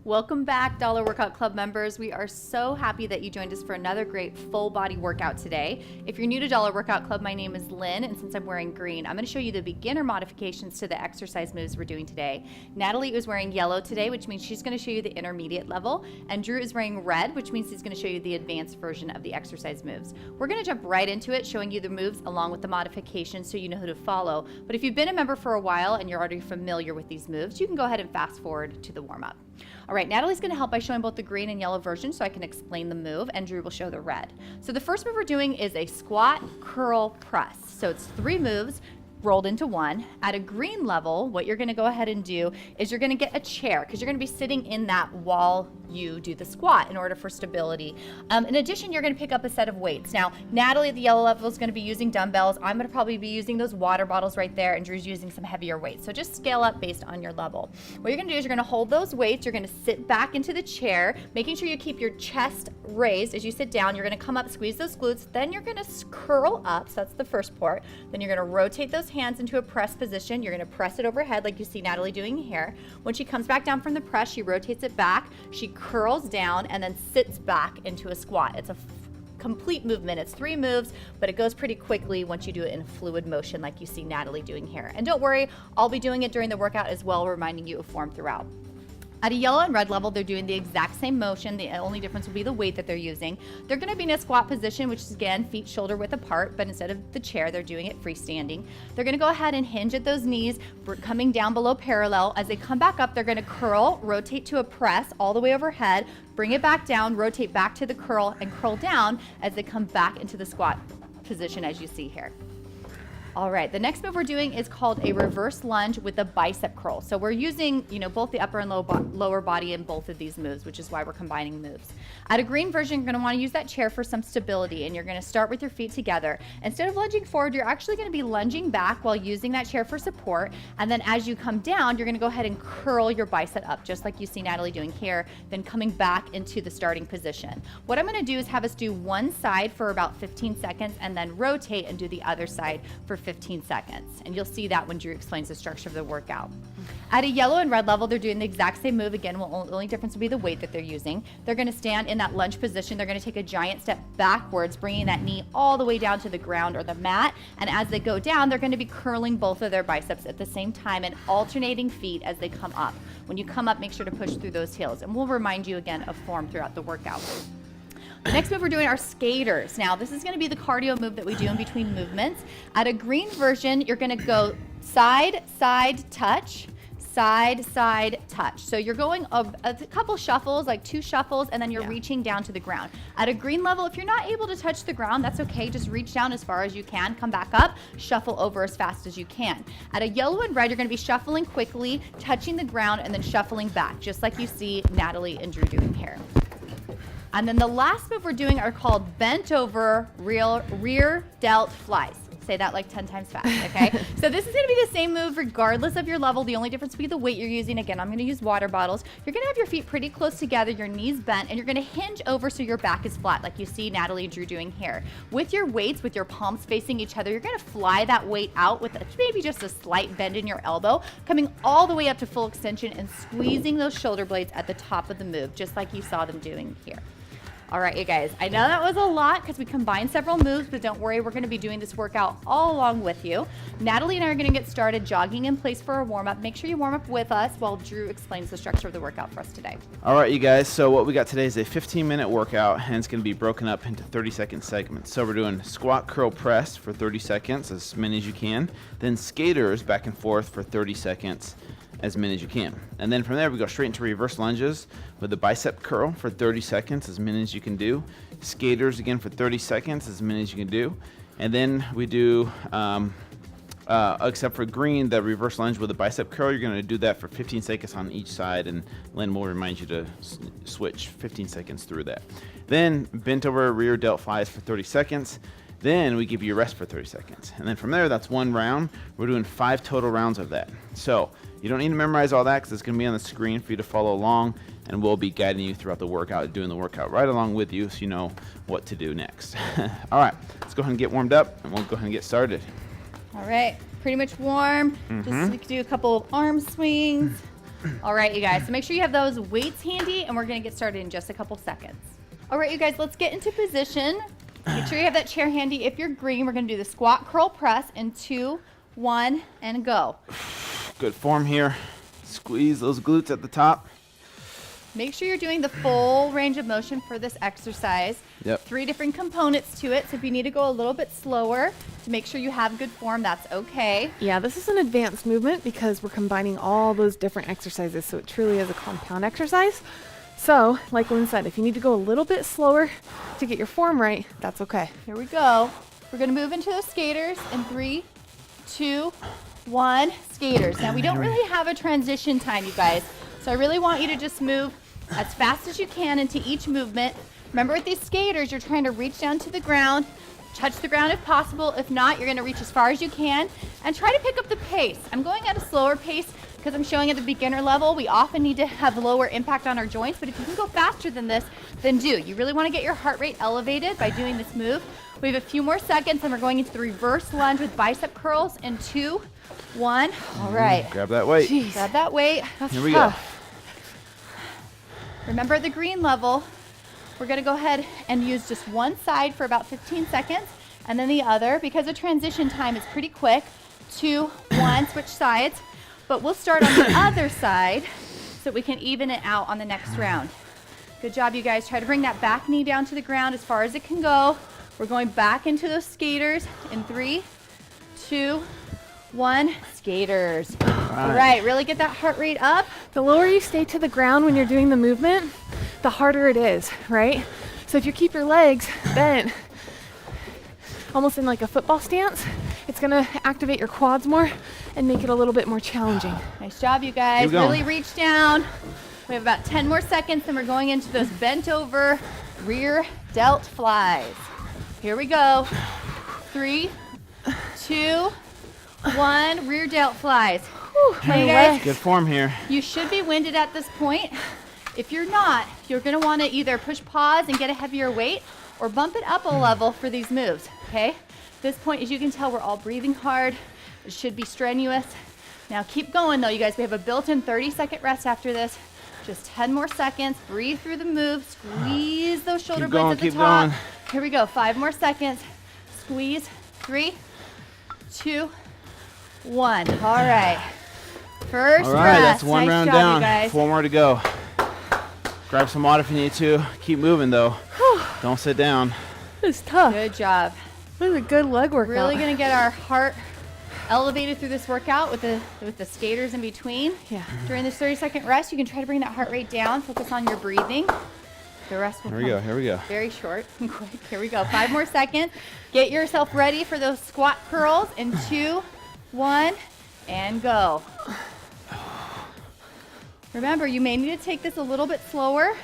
Welcome back, Dollar Workout Club members. We are so happy that you joined us for another great full body workout today. If you're new to Dollar Workout Club, my name is Lynn, and since I'm wearing green, I'm going to show you the beginner modifications to the exercise moves we're doing today. Natalie is wearing yellow today, which means she's going to show you the intermediate level, and Drew is wearing red, which means he's going to show you the advanced version of the exercise moves. We're going to jump right into it, showing you the moves along with the modifications so you know who to follow. But if you've been a member for a while and you're already familiar with these moves, you can go ahead and fast forward to the warm-up. All right, Natalie's going to help by showing both the green and yellow version so I can explain the move, and Drew will show the red. So the first move we're doing is a squat, curl, press. So it's 3 moves rolled into one. At a green level, what you're going to go ahead and do is you're going to get a chair because you're going to be sitting in that while you do the squat in order for stability. In addition, you're going to pick up a set of weights. Now, Natalie at the yellow level is going to be using dumbbells. I'm going to probably be using those water bottles right there, and Drew's using some heavier weights. So just scale up based on your level. What you're going to do is you're going to hold those weights. You're going to sit back into the chair, making sure you keep your chest raised as you sit down. You're going to come up, squeeze those glutes. Then you're going to curl up. So that's the first part. Then you're going to rotate those hands into a press position. You're going to press it overhead like you see Natalie doing here. When she comes back down from the press, she rotates it back. She curls down and then sits back into a squat. It's a complete movement. It's 3 moves, but it goes pretty quickly once you do it in fluid motion like you see Natalie doing here. And don't worry, I'll be doing it during the workout as well, reminding you of form throughout. At a yellow and red level, they're doing the exact same motion. The only difference will be the weight that they're using. They're going to be in a squat position, which is again feet shoulder width apart, but instead of the chair, they're doing it freestanding. They're going to go ahead and hinge at those knees, coming down below parallel. As they come back up, they're going to curl, rotate to a press all the way overhead, bring it back down, rotate back to the curl, and curl down as they come back into the squat position as you see here. All right, the next move we're doing is called a reverse lunge with a bicep curl. So we're using, both the upper and lower body in both of these moves, which is why we're combining moves. At a green version, you're going to want to use that chair for some stability, and you're going to start with your feet together. Instead of lunging forward, you're actually going to be lunging back while using that chair for support. And then as you come down, you're going to go ahead and curl your bicep up, just like you see Natalie doing here, then coming back into the starting position. What I'm going to do is have us do one side for about 15 seconds and then rotate and do the other side for 15 seconds. And you'll see that when Drew explains the structure of the workout. At a yellow and red level, they're doing the exact same move. Again, the only difference will be the weight that they're using. They're going to stand in that lunge position. They're going to take a giant step backwards, bringing that knee all the way down to the ground or the mat. And as they go down, they're going to be curling both of their biceps at the same time and alternating feet as they come up. When you come up, make sure to push through those heels. And we'll remind you again of form throughout the workout. The next move we're doing are skaters. Now, this is going to be the cardio move that we do in between movements. At a green version, you're going to go side, side, touch, side, side, touch. So you're going a couple shuffles, like 2 shuffles, and then you're reaching down to the ground. At a green level, if you're not able to touch the ground, that's okay. Just reach down as far as you can, come back up, shuffle over as fast as you can. At a yellow and red, you're going to be shuffling quickly, touching the ground, and then shuffling back, just like you see Natalie and Drew doing here. And then the last move we're doing are called bent over rear delt flies. Say that like 10 times fast, okay? So this is going to be the same move regardless of your level. The only difference will be the weight you're using. Again, I'm going to use water bottles. You're going to have your feet pretty close together, your knees bent, and you're going to hinge over so your back is flat like you see Natalie and Drew doing here. With your weights, with your palms facing each other, you're going to fly that weight out with maybe just a slight bend in your elbow, coming all the way up to full extension and squeezing those shoulder blades at the top of the move, just like you saw them doing here. All right, you guys, I know that was a lot because we combined several moves, but don't worry, we're going to be doing this workout all along with you. Natalie and I are going to get started jogging in place for a warm-up. Make sure you warm up with us while Drew explains the structure of the workout for us today. All right, you guys, so what we got today is a 15-minute workout, and it's going to be broken up into 30-second segments. So we're doing squat, curl, press for 30 seconds, as many as you can. Then skaters back and forth for 30 seconds, as many as you can. And then from there, we go straight into reverse lunges with the bicep curl for 30 seconds, as many as you can do. Skaters again for 30 seconds, as many as you can do. And then we do, except for green, the reverse lunge with the bicep curl, you're gonna do that for 15 seconds on each side, and Lynn will remind you to switch 15 seconds through that. Then bent over rear delt flies for 30 seconds. Then we give you a rest for 30 seconds. And then from there, that's 1 round. We're doing 5 total rounds of that. So you don't need to memorize all that because it's going to be on the screen for you to follow along, and we'll be guiding you throughout the workout, doing the workout right along with you so you know what to do next. All right, let's go ahead and get warmed up, and we'll go ahead and get started. All right, pretty much warm. Just we can do a couple of arm swings. All right, you guys, so make sure you have those weights handy, and we're gonna get started in just a couple seconds. All right, you guys, let's get into position. Make sure you have that chair handy. If you're green, we're gonna do the squat curl press in 2, 1, and go. Good form here. Squeeze those glutes at the top. Make sure you're doing the full range of motion for this exercise. Yep. 3 different components to it, so if you need to go a little bit slower to make sure you have good form, that's okay. Yeah, this is an advanced movement because we're combining all those different exercises, so it truly is a compound exercise. So, like Lynn said, if you need to go a little bit slower to get your form right, that's okay. Here we go. We're gonna move into those skaters in 3, 2, 1, skaters. Now we don't really have a transition time, you guys, so I really want you to just move as fast as you can into each movement. Remember, with these skaters, you're trying to reach down to the ground, touch the ground if possible. If not, you're gonna reach as far as you can and try to pick up the pace. I'm going at a slower pace because I'm showing at the beginner level. We often need to have lower impact on our joints, but if you can go faster than this, then do. You really wanna get your heart rate elevated by doing this move. We have a few more seconds and we're going into the reverse lunge with bicep curls in 2, 1. All right. Grab that weight. Jeez. Grab that weight. Here we go. Remember, at the green level, we're gonna go ahead and use just one side for about 15 seconds and then the other, because the transition time is pretty quick. 2, 1, switch sides. But we'll start on the other side so we can even it out on the next round. Good job, you guys. Try to bring that back knee down to the ground as far as it can go. We're going back into those skaters in 3, 2, 1, skaters. All right, really get that heart rate up. The lower you stay to the ground when you're doing the movement, the harder it is, right? So if you keep your legs bent, almost in like a football stance, it's gonna activate your quads more and make it a little bit more challenging. Nice job, you guys. Keep going. Really reach down. We have about 10 more seconds, and we're going into those bent over rear delt flies. Here we go. 3, 2, 1, rear delt flies. Hey guys, Good form here. you should be winded at this point. If you're not, you're gonna wanna either push pause and get a heavier weight or bump it up a level for these moves, okay? At this point, as you can tell, we're all breathing hard. It should be strenuous. Now keep going though, you guys. We have a built-in 30-second rest after this. Just 10 more seconds. Breathe through the move. Squeeze those shoulder Keep blades going, at the keep top. going. Here we go, 5 more seconds. Squeeze, 3, 2, 1. All right. First All right, rest. that's one Nice round job, down. you guys. 4 more to go. Grab some water if you need to. Keep moving though. Don't sit down. It's tough. Good job. This is a good leg workout. Really gonna get our heart elevated through this workout with the skaters in between. Yeah. During this 30-second rest, you can try to bring that heart rate down. Focus on your breathing. The rest will Here we come go. Here we go. very short and quick. Here we go. 5 more seconds. Get yourself ready for those squat curls in 2, 1, and go. Remember, you may need to take this a little bit slower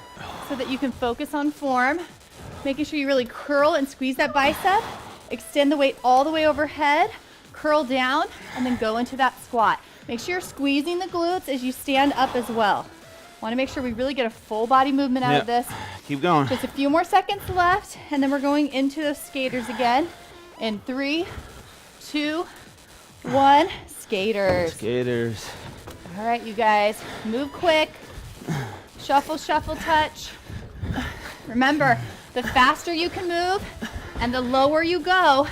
so that you can focus on form. Making sure you really curl and squeeze that bicep. Extend the weight all the way overhead. Curl down and then go into that squat. Make sure you're squeezing the glutes as you stand up as well. Want to make sure we really get a full body movement out of this. Keep going. Just a few more seconds left, and then we're going into those skaters again. In 3, 2, 1, skaters. Skaters. All right, you guys, move quick. Shuffle, shuffle, touch. Remember, the faster you can move and the lower you go,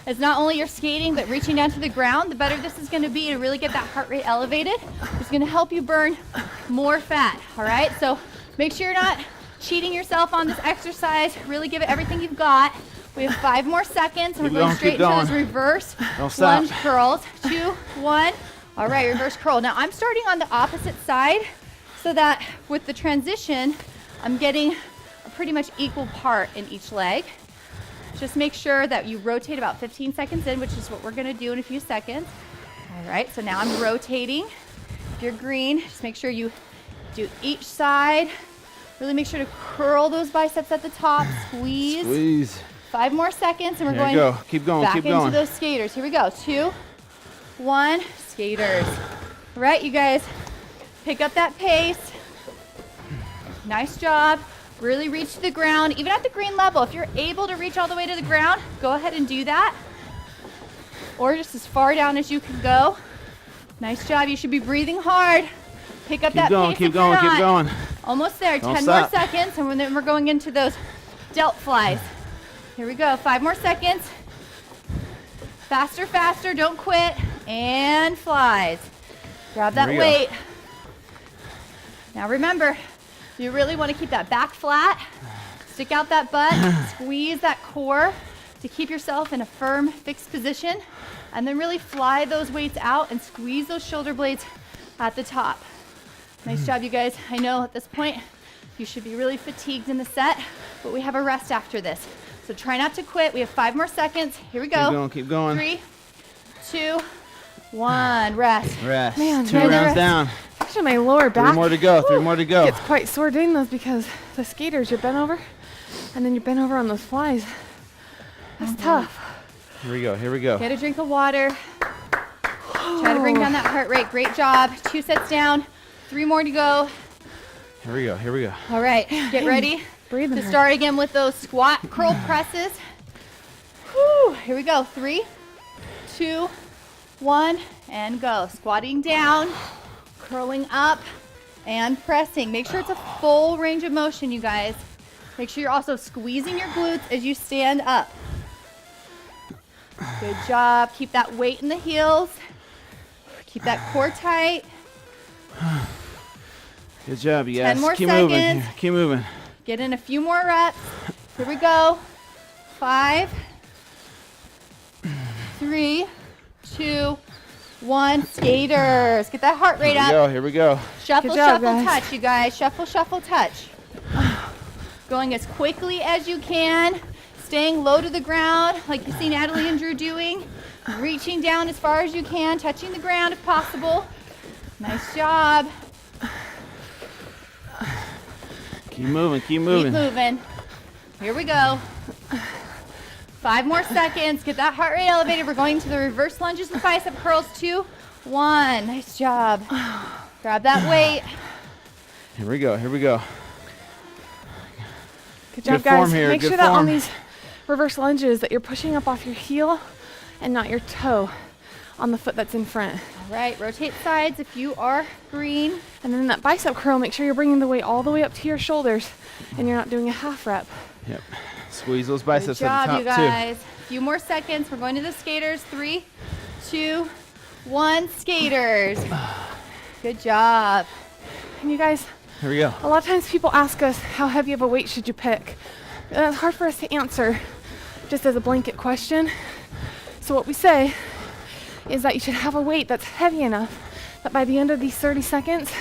as not only you're skating, but reaching down to the ground, the better this is gonna be to really get that heart rate elevated. It's gonna help you burn more fat, all right? So make sure you're not cheating yourself on this exercise. Really give it everything you've got. We have 5 more seconds, and we're going straight into those reverse Don't stop. lunge curls. 2, 1. All right, reverse curl. Now I'm starting on the opposite side so that with the transition, I'm getting a pretty much equal part in each leg. Just make sure that you rotate about 15 seconds in, which is what we're gonna do in a few seconds. All right, so now I'm rotating. If you're green, just make sure you do each side. Really make sure to curl those biceps at the top, squeeze. Squeeze. 5 more seconds, and we're There going you go. Keep going. back Keep into going. those skaters. Here we go. 2, 1, skaters. All right, you guys, pick up that pace. Nice job. Really reach to the ground, even at the green level. If you're able to reach all the way to the ground, go ahead and do that. Or just as far down as you can go. Nice job. You should be breathing hard. Pick up Keep that going, pace keep if you're going, keep not. going. Almost there. Don't 10 stop. more seconds, and then we're going into those delt flies. Here we go. 5 more seconds. Faster, faster. Don't quit. And flies. Grab that Here we go. weight. Now remember, you really want to keep that back flat. Stick out that butt. Squeeze that core to keep yourself in a firm, fixed position. And then really fly those weights out and squeeze those shoulder blades at the top. Nice job, you guys. I know at this point you should be really fatigued in the set, but we have a rest after this. So try not to quit. We have 5 more seconds. Here we go. Keep going, keep going. 3, 2, 1. Rest. Rest. Man, 2 man, rounds rest. down. Actually, my lower 3 back more to go, 3 more to go. gets quite sore doing those because the skaters, you're bent over, and then you're bent over on those flies. That's tough. Here we go, here we go. Get a drink of water. Try to bring down that heart rate. Great job. 2 sets down. 3 more to go. Here we go, here we go. All right, get ready Breathing to hard. start again with those squat curl presses. Whew, here we go. 3, 2, 1, and go. Squatting down, curling up, and pressing. Make sure it's a full range of motion, you guys. Make sure you're also squeezing your glutes as you stand up. Good job. Keep that weight in the heels. Keep that core tight. Good job, you 10 guys. more Keep moving seconds. here. Keep moving. Get in a few more reps. Here we go. 5, 3, 2, 1. Skaters. Get that heart rate Here we up. go, here we go. Shuffle, Good job, shuffle, guys. touch, you guys. Shuffle, shuffle, touch. Going as quickly as you can. Staying low to the ground, like you see Natalie and Drew doing. Reaching down as far as you can, touching the ground if possible. Nice job. Keep moving, keep moving. Keep moving. Here we go. 5 more seconds. Get that heart rate elevated. We're going to the reverse lunges with bicep curls. 2, 1. Nice job. Grab that weight. Here we go, here we go. Good job, Good form guys. here, Make good sure that on form. these reverse lunges that you're pushing up off your heel and not your toe on the foot that's in front. All right, rotate sides if you are green. And then that bicep curl, make sure you're bringing the weight all the way up to your shoulders and you're not doing a half rep. Yep. Squeeze those Good biceps job, at you the top, too. guys. A few more seconds. We're going to the skaters. 3, 2, 1. Skaters. Good job. And you guys, Here we go. a lot of times people ask us, how heavy of a weight should you pick? It's hard for us to answer just as a blanket question. So what we say is that you should have a weight that's heavy enough that by the end of these 30 seconds,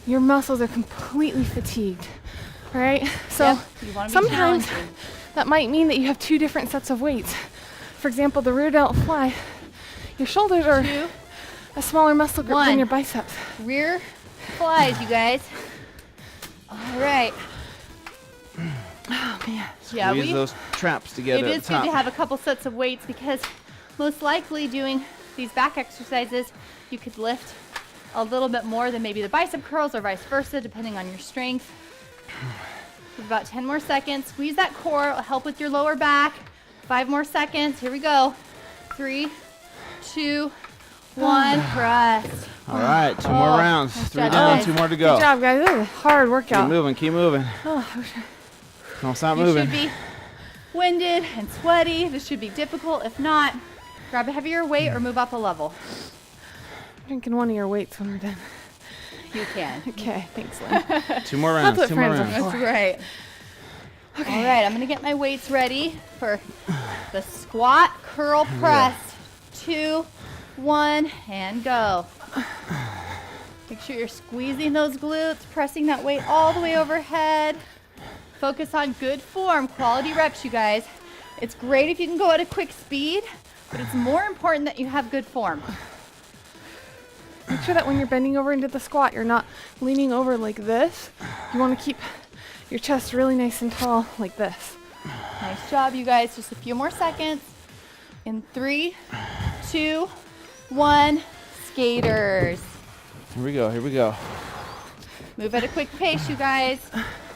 your muscles are completely fatigued, right? So Yep, you wanna be sometimes challenging. that might mean that you have 2 different sets of weights. For example, the rear delt fly, your shoulders are 2, a smaller muscle group 1. than your biceps. rear flies, you guys. All right. Oh man. Yeah, Squeeze those traps together it at is the good top. to have a couple sets of weights because most likely doing these back exercises, you could lift a little bit more than maybe the bicep curls or vice versa, depending on your strength. We've about 10 more seconds. Squeeze that core. It'll help with your lower back. 5 more seconds. Here we go. 3, 2, 1. Rest. All right, 2 more Oh, rounds. nice 3 job, down, guys. 2 more to go. Good job, guys. This is a hard Keep workout. moving, keep moving. Oh, I wish I- Don't stop You moving. should be winded and sweaty. This should be difficult. If not, grab a heavier weight or move up a level. drinking one of your weights when we're done. You can. Okay, thanks, Lynn. 2 more rounds, what 2 more friends are rounds. for. That's right. Okay. All right, I'm gonna get my weights ready for the squat curl press. 2, 1, and go. Make sure you're squeezing those glutes, pressing that weight all the way overhead. Focus on good form, quality reps, you guys. It's great if you can go at a quick speed, but it's more important that you have good form. Make sure that when you're bending over into the squat, you're not leaning over like this. You want to keep your chest really nice and tall like this. Nice job, you guys. Just a few more seconds. In 3, 2, 1, skaters. Here we go, here we go. Move at a quick pace, you guys.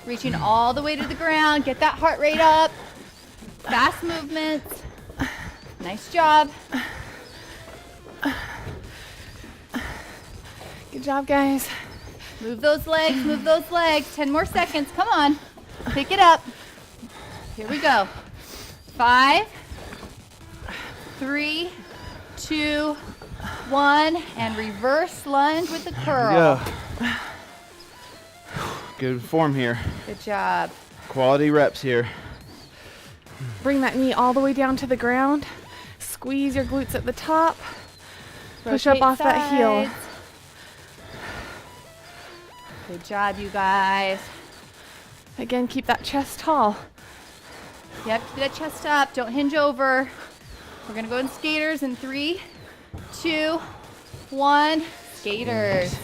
Reaching all the way to the ground. Get that heart rate up. Fast movements. Nice job. Good job, guys. Move those legs, move those legs. 10 more seconds, come on. Pick it up. Here we go. 5, 3, 2, 1, and reverse lunge with the curl. Go. Good form here. Good job. Quality reps here. Bring that knee all the way down to the ground. Squeeze your glutes at the top. Push up Rotate off that heel. sides. Good job, you guys. Again, keep that chest tall. Yep, keep that chest up. Don't hinge over. We're gonna go in skaters in 3, 2, 1. Skaters.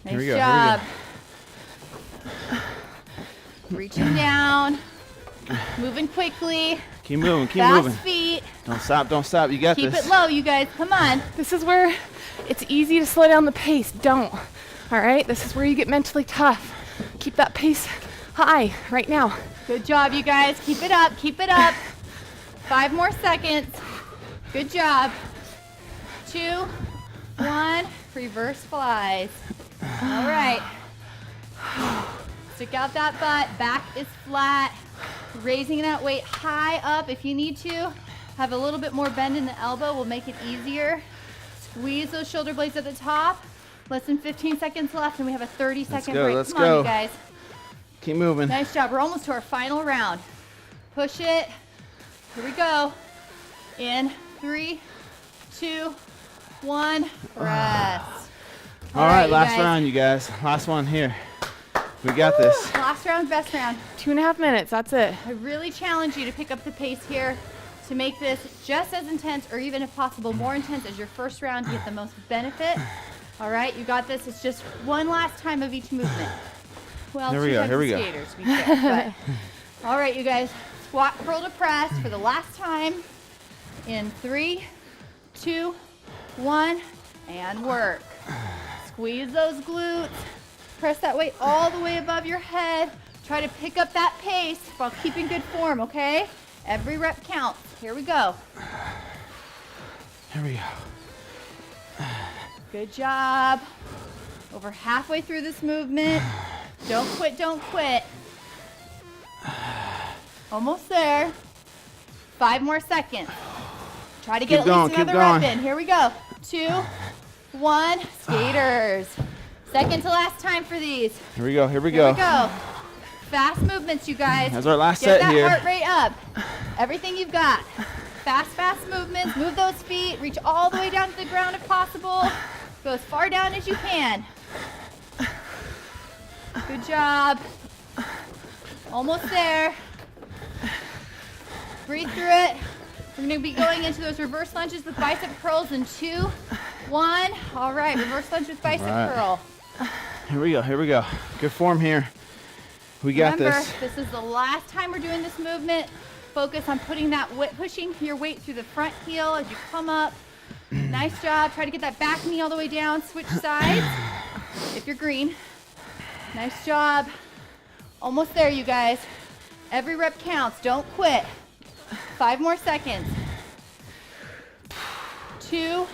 Nice Here we go, job. Reaching down. Moving quickly. Keep moving, keep Fast moving. feet. Don't stop. You got Keep this. it low, you guys. Come on. This is where it's easy to slow down the pace. Don't. All right? This is where you get mentally tough. Keep that pace high right now. Good job, you guys. Keep it up. Keep it up. 5 more seconds. Good job. 2, 1. Reverse flies. All right. Stick out that butt. Back is flat. Raising that weight high up if you need to. Have a little bit more bend in the elbow will make it easier. Squeeze those shoulder blades at the top. Less than 15 seconds left, and we have a 30-second break. Let's Come on, go. you guys. Keep moving. Nice job. We're almost to our final round. Push it. Here we go. In 3, 2, 1. Rest. All right, you last guys. round, you guys. Last one here. We got this. Last round, best round. 2.5 minutes. That's it. I really challenge you to pick up the pace here to make this just as intense, or even if possible more intense as your first round to get the most benefit. All right, you got this. It's just one last time of each movement. Well, Here we two go, times here we the go. skaters, we said, but. All right, you guys. Squat, curl to press for the last time. In 3, 2, 1, and work. Squeeze those glutes. Press that weight all the way above your head. Try to pick up that pace while keeping good form, okay? Every rep counts. Here we go. Here we go. Good job. Over halfway through this movement. Don't quit, don't quit. Almost there. 5 more seconds. Try to get Keep going, at least keep another rep going. in. Here we go. 2, 1. Skaters. Second to last time for these. Here we go. Here we Here go. we go. Fast movements, you guys. That's our last Get set that here. heart rate up. Everything you've got. Fast movements. Move those feet. Reach all the way down to the ground if possible. Go as far down as you can. Good job. Almost there. Breathe through it. We're going to be going into those reverse lunges with bicep curls in 2, 1. All right, reverse lunge with bicep right. curl. Here we go. Here we go. Good form here. We got Remember, this. is the last time we're doing this movement. Focus on putting that pushing your weight through the front heel as you come up. Nice job. Try to get that back knee all the way down. Switch sides if you're green. Nice job. Almost there, you guys. Every rep counts. Don't quit. 5 more seconds. 2,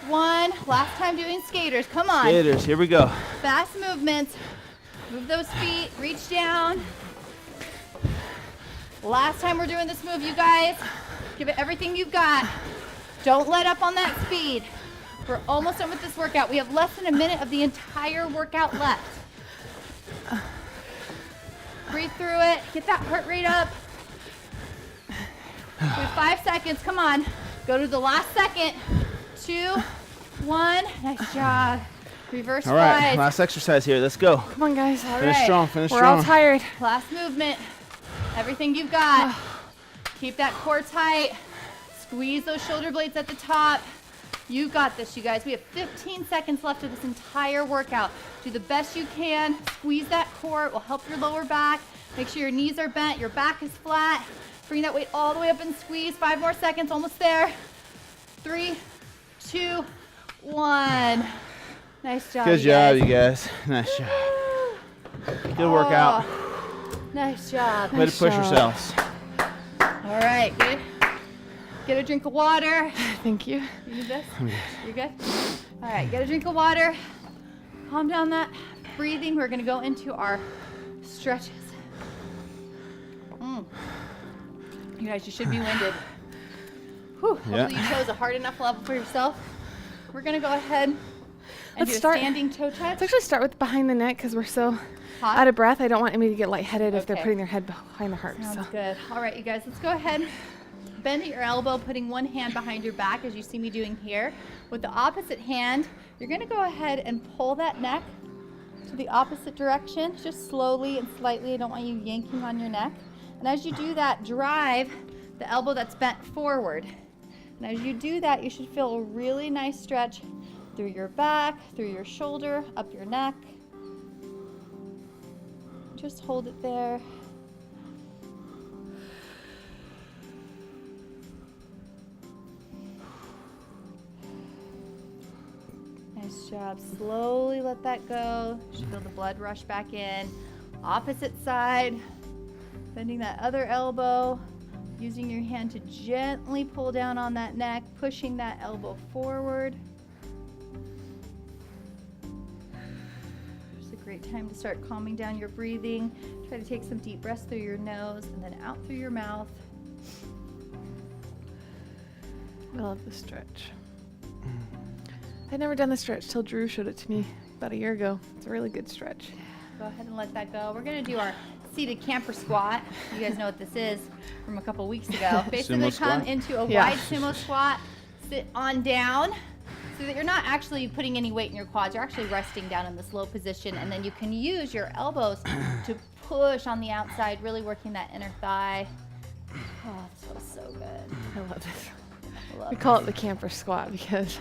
1. Last time doing skaters. Come on. Skaters. Here we go. Fast movements. Move those feet. Reach down. Last time we're doing this move, you guys. Give it everything you've got. Don't let up on that speed. We're almost done with this workout. We have less than a minute of the entire workout left. Breathe through it. Get that heart rate up. We have 5 seconds. Come on. Go to the last second. 2, 1. Nice job. Reverse All right. flies. Last exercise here. Let's go. Come on, guys. All Finish right. strong. Finish We're strong. all tired. Last movement. Everything you've got. Keep that core tight. Squeeze those shoulder blades at the top. You got this, you guys. We have 15 seconds left of this entire workout. Do the best you can. Squeeze that core. It will help your lower back. Make sure your knees are bent. Your back is flat. Bring that weight all the way up and squeeze. 5 more seconds. Almost there. 3, 2, 1. Nice job, Good you job, guys. you guys. Nice job. Good workout. Nice job. Way to push yourselves. All right, good. Get a drink of water. Thank you. You need this? You good? All right, get a drink of water. Calm down that breathing. We're gonna go into our stretches. You guys, you should be winded. Whew, hopefully you chose a hard enough level for yourself. We're gonna go ahead and do a standing toe touch. Let's actually start with behind the neck because we're so Hot? out of breath. I don't want anybody to get lightheaded if they're putting their head behind the heart. Sounds good. All right, you guys, let's go ahead. Bend at your elbow, putting one hand behind your back as you see me doing here. With the opposite hand, you're gonna go ahead and pull that neck to the opposite direction, just slowly and slightly. I don't want you yanking on your neck. And as you do that, drive the elbow that's bent forward. And as you do that, you should feel a really nice stretch through your back, through your shoulder, up your neck. Just hold it there. Nice job. Slowly let that go. You should feel the blood rush back in. Opposite side. Bending that other elbow. Using your hand to gently pull down on that neck. Pushing that elbow forward. It's a great time to start calming down your breathing. Try to take some deep breaths through your nose and then out through your mouth. I love the stretch. I'd never done the stretch till Drew showed it to me about a year ago. It's a really good stretch. Go ahead and let that go. We're going to do our seated camper squat. You guys know what this is from a couple weeks ago. Basically come into a wide sumo squat, sit on down so that you're not actually putting any weight in your quads. You're actually resting down in this low position, and then you can use your elbows to push on the outside, really working that inner thigh. Oh, this feels so good. I love this. We call it the camper squat because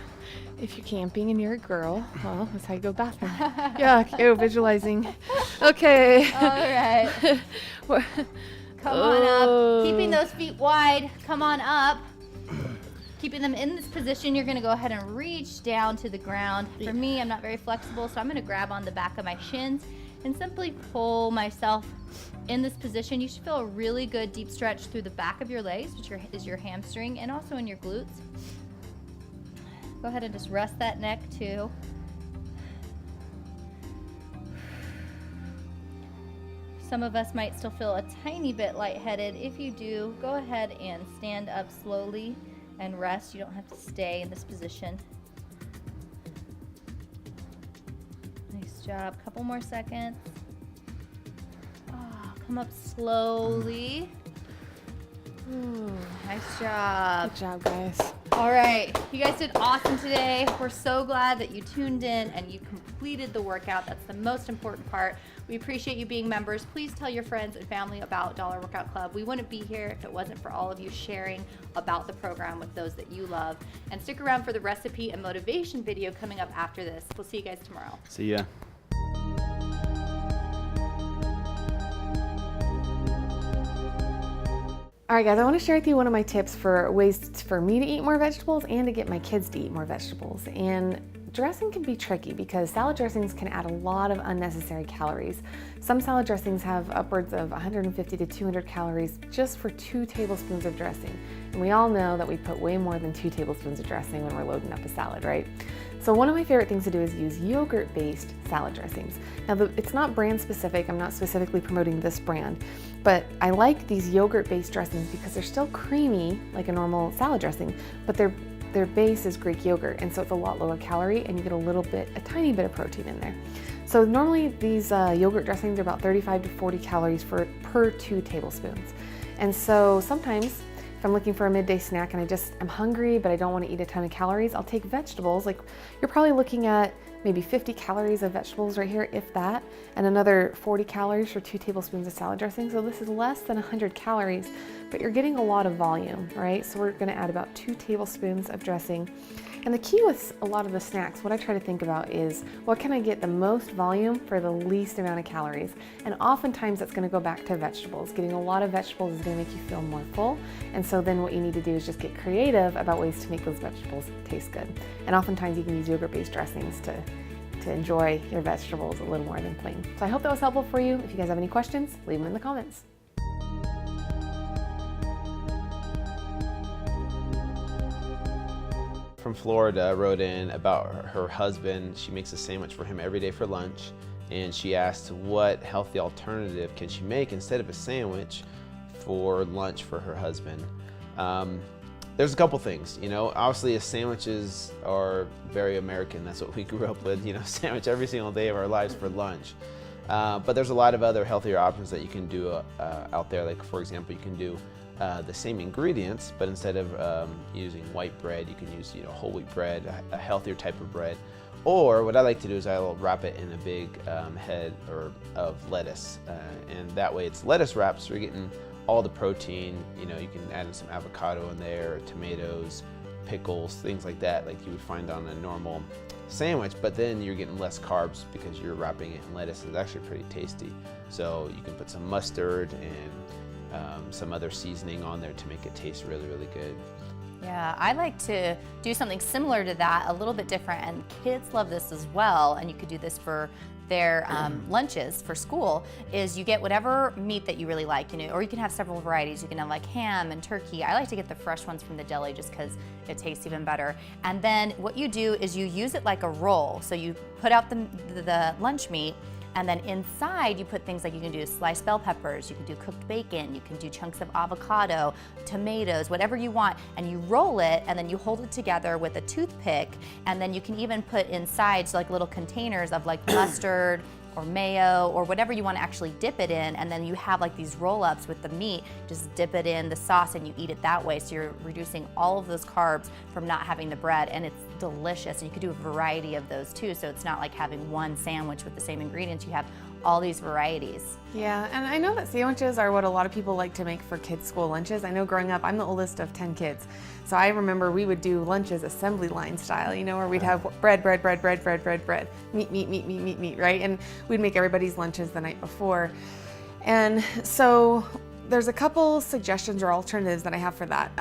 if you're camping and you're a girl, well, that's how you go bathroom. Yeah, visualizing. Okay. All right. Come on up. Keeping those feet wide. Come on up. Keeping them in this position, you're going to go ahead and reach down to the ground. For me, I'm not very flexible, so I'm going to grab on the back of my shins and simply pull myself in this position. You should feel a really good deep stretch through the back of your legs, which is your hamstring, and also in your glutes. Go ahead and just rest that neck too. Some of us might still feel a tiny bit lightheaded. If you do, go ahead and stand up slowly and rest. You don't have to stay in this position. Nice job. Couple more seconds. Come up slowly. Ooh, nice job. Good job, guys. All right, you guys did awesome today. We're so glad that you tuned in and you completed the workout. That's the most important part. We appreciate you being members. Please tell your friends and family about Dollar Workout Club. We wouldn't be here if it wasn't for all of you sharing about the program with those that you love. And stick around for the recipe and motivation video coming up after this. We'll see you guys tomorrow. See ya. All right, guys, I want to share with you one of my tips for ways for me to eat more vegetables and to get my kids to eat more vegetables. And dressing can be tricky because salad dressings can add a lot of unnecessary calories. Some salad dressings have upwards of 150 to 200 calories just for 2 tablespoons of dressing. And we all know that we put way more than 2 tablespoons of dressing when we're loading up a salad, right? So one of my favorite things to do is use yogurt-based salad dressings. Now, it's not brand specific. I'm not specifically promoting this brand, but I like these yogurt-based dressings because they're still creamy like a normal salad dressing, but their base is Greek yogurt, and so it's a lot lower calorie, and you get a tiny bit of protein in there. So normally these yogurt dressings are about 35 to 40 calories per 2 tablespoons. And so sometimes if I'm looking for a midday snack and I'm hungry, but I don't want to eat a ton of calories, I'll take vegetables. Like you're probably looking at maybe 50 calories of vegetables right here, if that, and another 40 calories for 2 tablespoons of salad dressing. So this is less than 100 calories, but you're getting a lot of volume, right? So we're gonna add about 2 tablespoons of dressing. And the key with a lot of the snacks, what I try to think about is, what can I get the most volume for the least amount of calories? And oftentimes that's gonna go back to vegetables. Getting a lot of vegetables is gonna make you feel more full. And so then what you need to do is just get creative about ways to make those vegetables taste good. And oftentimes you can use yogurt-based dressings to enjoy your vegetables a little more than plain. So I hope that was helpful for you. If you guys have any questions, leave them in the comments. From Florida wrote in about her husband. She makes a sandwich for him every day for lunch, and she asked what healthy alternative can she make instead of a sandwich for lunch for her husband. There's a couple things, you know. Obviously, sandwiches are very American. That's what we grew up with, you know, sandwich every single day of our lives for lunch. But there's a lot of other healthier options that you can do out there. Like, for example, you can do the same ingredients, but instead of using white bread, you can use, you know, whole wheat bread, a healthier type of bread. Or what I like to do is I'll wrap it in a big head of lettuce, and that way it's lettuce wrapped, so you're getting all the protein. You know, you can add in some avocado in there, tomatoes, pickles, things like that, like you would find on a normal sandwich, but then you're getting less carbs because you're wrapping it in lettuce. It's actually pretty tasty. So you can put some mustard and some other seasoning on there to make it taste really, really good. Yeah, I like to do something similar to that, a little bit different, and kids love this as well, and you could do this for their lunches for school, is you get whatever meat that you really like, you know, or you can have several varieties. You can have like ham and turkey. I like to get the fresh ones from the deli just because it tastes even better. And then what you do is you use it like a roll. So you put out the lunch meat, and then inside you put things like, you can do sliced bell peppers, you can do cooked bacon, you can do chunks of avocado, tomatoes, whatever you want, and you roll it, and then you hold it together with a toothpick, and then you can even put inside like little containers of like mustard or mayo or whatever you want to actually dip it in, and then you have like these roll-ups with the meat, just dip it in the sauce and you eat it that way. So you're reducing all of those carbs from not having the bread, and it's delicious. And you could do a variety of those too, so it's not like having one sandwich with the same ingredients. You have all these varieties. Yeah, and I know that sandwiches are what a lot of people like to make for kids' school lunches. I know growing up, I'm the oldest of 10 kids. So I remember we would do lunches assembly line style, you know, where we'd have bread, meat, right? And we'd make everybody's lunches the night before. And so there's a couple suggestions or alternatives that I have for that.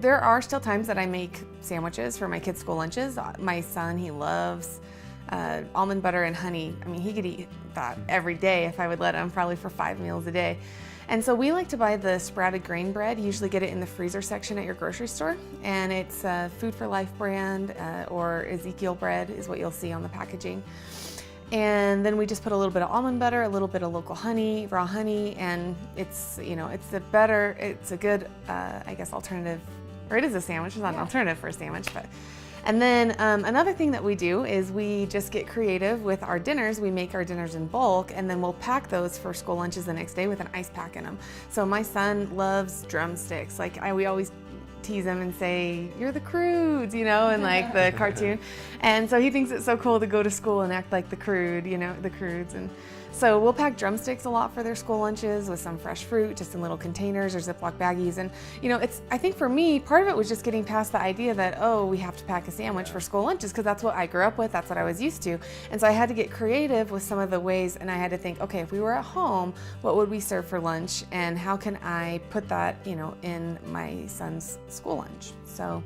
There are still times that I make sandwiches for my kids' school lunches. My son, he loves almond butter and honey. I mean, he could eat that every day if I would let him, probably for 5 meals a day. And so we like to buy the sprouted grain bread. You usually get it in the freezer section at your grocery store. And it's Food for Life brand or Ezekiel bread is what you'll see on the packaging. And then we just put a little bit of almond butter, a little bit of local honey, raw honey, and it's, you know, it's a good, I guess, alternative, or it is a sandwich. It's not an alternative for a sandwich, but. And then another thing that we do is we just get creative with our dinners. We make our dinners in bulk, and then we'll pack those for school lunches the next day with an ice pack in them. So my son loves drumsticks. Like we always tease him and say, "You're the Croods," you know, and like the cartoon. And so he thinks it's so cool to go to school and act like the Crood, you know, the Croods. And so we'll pack drumsticks a lot for their school lunches with some fresh fruit, just in little containers or Ziploc baggies. And, you know, I think for me, part of it was just getting past the idea that, oh, we have to pack a sandwich for school lunches, because that's what I grew up with, that's what I was used to. And so I had to get creative with some of the ways, and I had to think, okay, if we were at home, what would we serve for lunch, and how can I put that, you know, in my son's school lunch? So.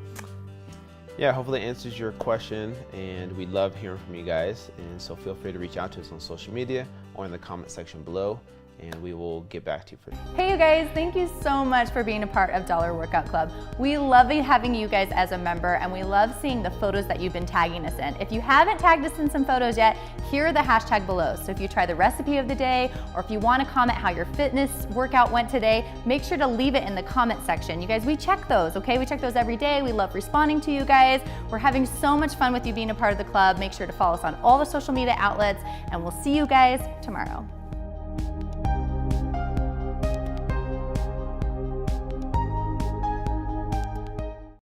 Yeah, hopefully that answers your question, and we love hearing from you guys. And so feel free to reach out to us on social media or in the comment section below, and we will get back to you. Hey you guys, thank you so much for being a part of Dollar Workout Club. We love having you guys as a member, and we love seeing the photos that you've been tagging us in. If you haven't tagged us in some photos yet, here are the hashtag below. So if you try the recipe of the day, or if you want to comment how your fitness workout went today, make sure to leave it in the comment section. You guys, we check those, okay? We check those every day. We love responding to you guys. We're having so much fun with you being a part of the club. Make sure to follow us on all the social media outlets, and we'll see you guys tomorrow.